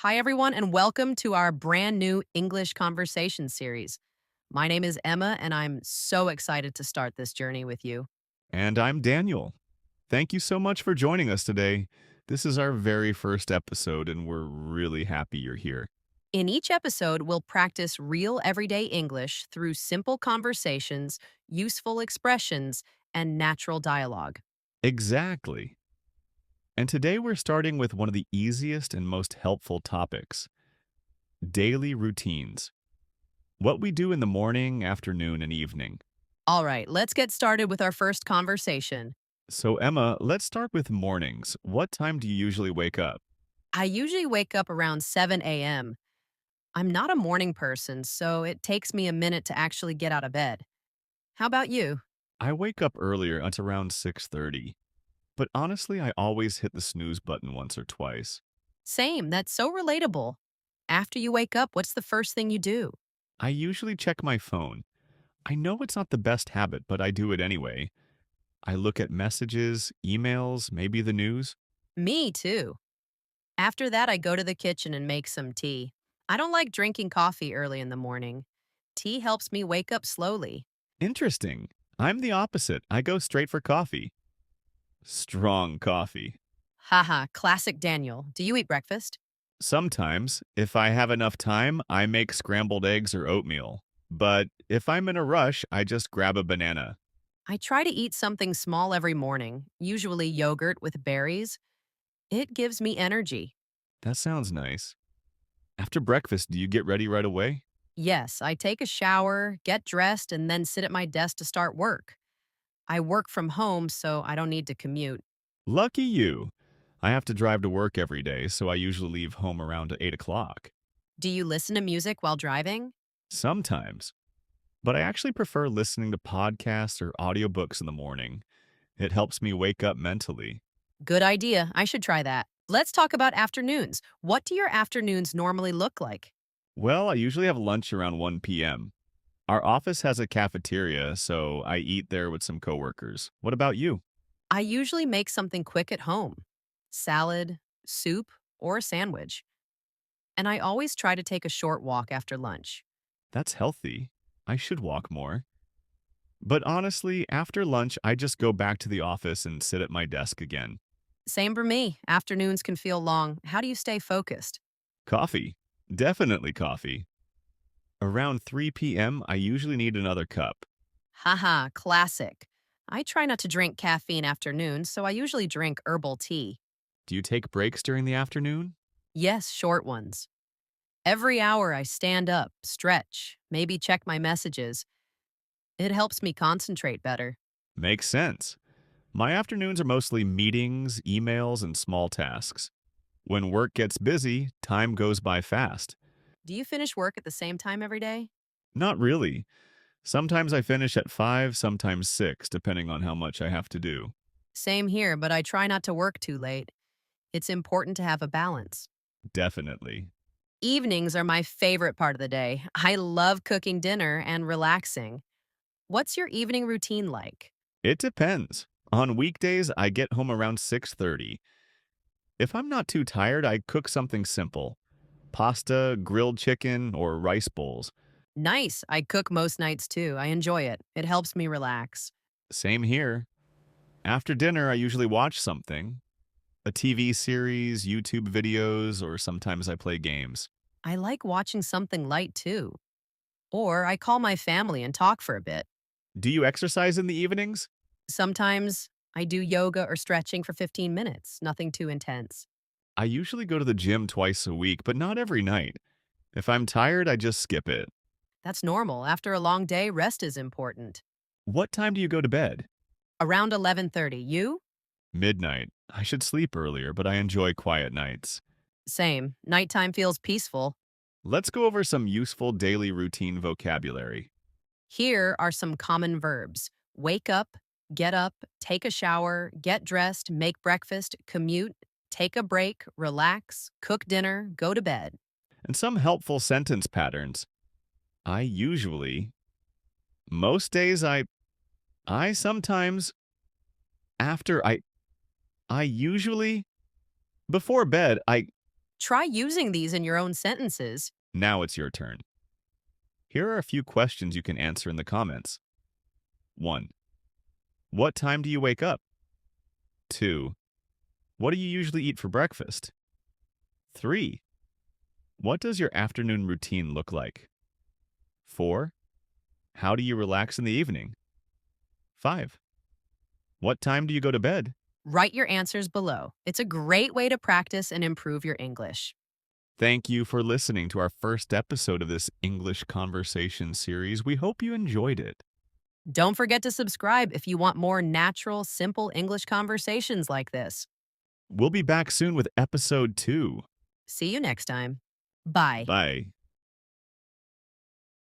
Hi, everyone, and welcome to our brand new English conversation series. My name is Emma, and I'm so excited to start this journey with you. And I'm Daniel. Thank you so much for joining us today. This is our very first episode, and we're really happy you're here. In each episode, we'll practice real everyday English through simple conversations, useful expressions, and natural dialogue. Exactly. And today we're starting with one of the easiest and most helpful topics daily routines. What we do in the morning, afternoon, and evening. All right, let's get started with our first conversation. So, Emma, let's start with mornings. What time do you usually wake up? I usually wake up around 7 a.m. I'm not a morning person, so it takes me a minute to actually get out of bed. How about you? I wake up earlier, it's around 6:30. But honestly, I always hit the snooze button once or twice. Same, that's so relatable. After you wake up, what's the first thing you do? I usually check my phone. I know it's not the best habit, but I do it anyway. I look at messages, emails, maybe the news. Me too. After that, I go to the kitchen and make some tea. I don't like drinking coffee early in the morning. Tea helps me wake up slowly. Interesting. I'm the opposite. I go straight for coffee. Strong coffee. Haha, classic Daniel. Do you eat breakfast? Sometimes, if I have enough time, I make scrambled eggs or oatmeal. But if I'm in a rush, I just grab a banana. I try to eat something small every morning, usually yogurt with berries. It gives me energy. That sounds nice. After breakfast, do you get ready right away? Yes, I take a shower, get dressed, and then sit at my desk to start work. I work from home, so I don't need to commute. Lucky you. I have to drive to work every day, so I usually leave home around 8 o'clock. Do you listen to music while driving? Sometimes. But I actually prefer listening to podcasts or audiobooks in the morning. It helps me wake up mentally. Good idea. I should try that. Let's talk about afternoons. What do your afternoons normally look like? Well, I usually have lunch around 1 p.m. Our office has a cafeteria, so I eat there with some coworkers. What about you? I usually make something quick at home salad, soup, or a sandwich. And I always try to take a short walk after lunch. That's healthy. I should walk more. But honestly, after lunch, I just go back to the office and sit at my desk again. Same for me. Afternoons can feel long. How do you stay focused? Coffee. Definitely coffee. Around 3 p.m., I usually need another cup. Haha, classic. I try not to drink caffeine afternoons, so I usually drink herbal tea. Do you take breaks during the afternoon? Yes, short ones. Every hour I stand up, stretch, maybe check my messages. It helps me concentrate better. Makes sense. My afternoons are mostly meetings, emails, and small tasks. When work gets busy, time goes by fast. Do you finish work at the same time every day? Not really. Sometimes I finish at 5, sometimes 6, depending on how much I have to do. Same here, but I try not to work too late. It's important to have a balance. Definitely. Evenings are my favorite part of the day. I love cooking dinner and relaxing. What's your evening routine like? It depends. On weekdays, I get home around 6:30. If I'm not too tired, I cook something simple. Pasta, grilled chicken, or rice bowls. Nice. I cook most nights too. I enjoy it. It helps me relax. Same here. After dinner, I usually watch something. A TV series, YouTube videos, or sometimes I play games. I like watching something light too. Or I call my family and talk for a bit. Do you exercise in the evenings? Sometimes I do yoga or stretching for 15 minutes, nothing too intense. I usually go to the gym twice a week, but not every night. If I'm tired, I just skip it. That's normal. After a long day, rest is important. What time do you go to bed? Around 11:30. You? Midnight. I should sleep earlier, but I enjoy quiet nights. Same. Nighttime feels peaceful. Let's go over some useful daily routine vocabulary. Here are some common verbs. Wake up, take a shower, get dressed, make breakfast, commute, take a break, relax, cook dinner, go to bed. And some helpful sentence patterns. I usually, most days I sometimes, after I usually, before bed, Try using these in your own sentences. Now it's your turn. Here are a few questions you can answer in the comments. 1. What time do you wake up? 2. What do you usually eat for breakfast? 3. What does your afternoon routine look like? 4. How do you relax in the evening? 5. What time do you go to bed? Write your answers below. It's a great way to practice and improve your English. Thank you for listening to our first episode of this English conversation series. We hope you enjoyed it. Don't forget to subscribe if you want more natural, simple English conversations like this. We'll be back soon with episode 2. See you next time. Bye. Bye.